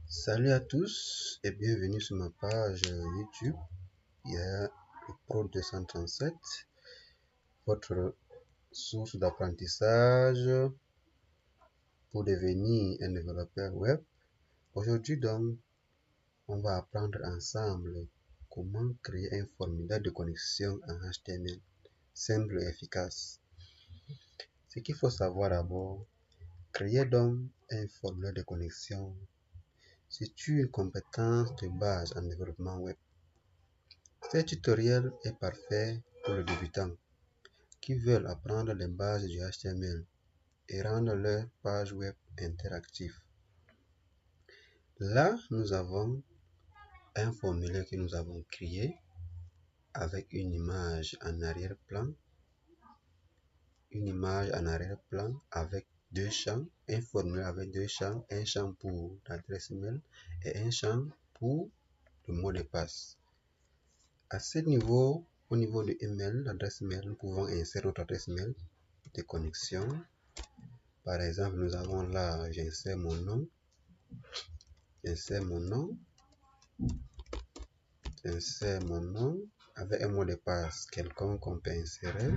Salut à tous et bienvenue sur ma page YouTube. Il y a le Pro 237, votre source d'apprentissage pour devenir un développeur web. Aujourd'hui donc, on va apprendre ensemble comment créer un formulaire de connexion en HTML simple et efficace. Ce qu'il faut savoir d'abord, créer donc un formulaire de connexion, c'est une compétence de base en développement web. Ce tutoriel est parfait pour les débutants qui veulent apprendre les bases du HTML et rendre leur page web interactive. Là, nous avons un formulaire que nous avons créé avec une image en arrière-plan, avec deux champs, un formulaire avec deux champs, un champ pour l'adresse email et un champ pour le mot de passe. À ce niveau, au niveau de email, l'adresse email, nous pouvons insérer notre adresse email de connexion. Par exemple, nous avons là, j'insère mon nom, avec un mot de passe quelconque qu'on peut insérer.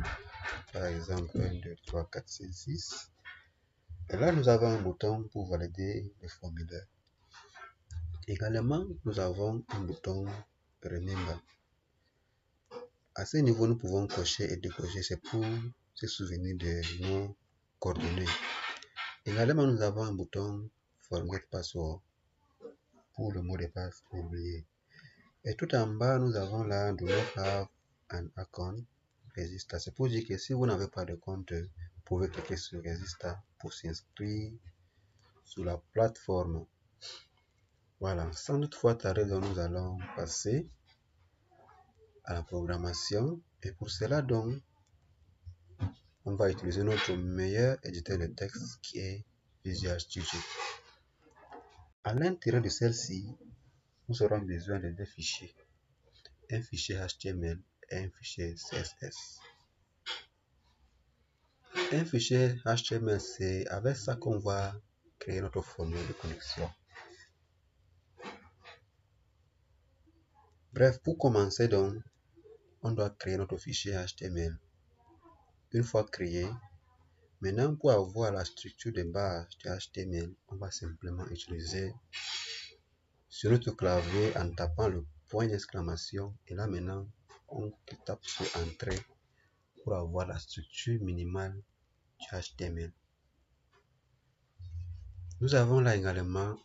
Par exemple, 1, 2, 3, 4, 5, 6. Et là, nous avons un bouton pour valider le formulaire. Également, nous avons un bouton Remember. À ce niveau, nous pouvons cocher et décocher. C'est pour se souvenir de nos coordonnées. Également, nous avons un bouton Forget Password pour le mot de passe oublié. Et tout en bas, nous avons là Do not have an account Register. C'est pour dire que si vous n'avez pas de compte, vous pouvez cliquer sur Register pour s'inscrire sur la plateforme. Voilà, sans toutefois tarder, nous allons passer à la programmation. Et pour cela, donc, on va utiliser notre meilleur éditeur de texte qui est Visual Studio. À l'intérieur de celle-ci, nous aurons besoin de deux fichiers. Un fichier HTML et un fichier CSS. Un fichier HTML, c'est avec ça qu'on va créer notre formulaire de connexion. Bref, pour commencer donc, on doit créer notre fichier HTML. Une fois créé, maintenant pour avoir la structure de base du HTML, on va simplement utiliser sur notre clavier en tapant le point d'exclamation et là maintenant on tape sur Entrée pour avoir la structure minimale du HTML. Nous avons là également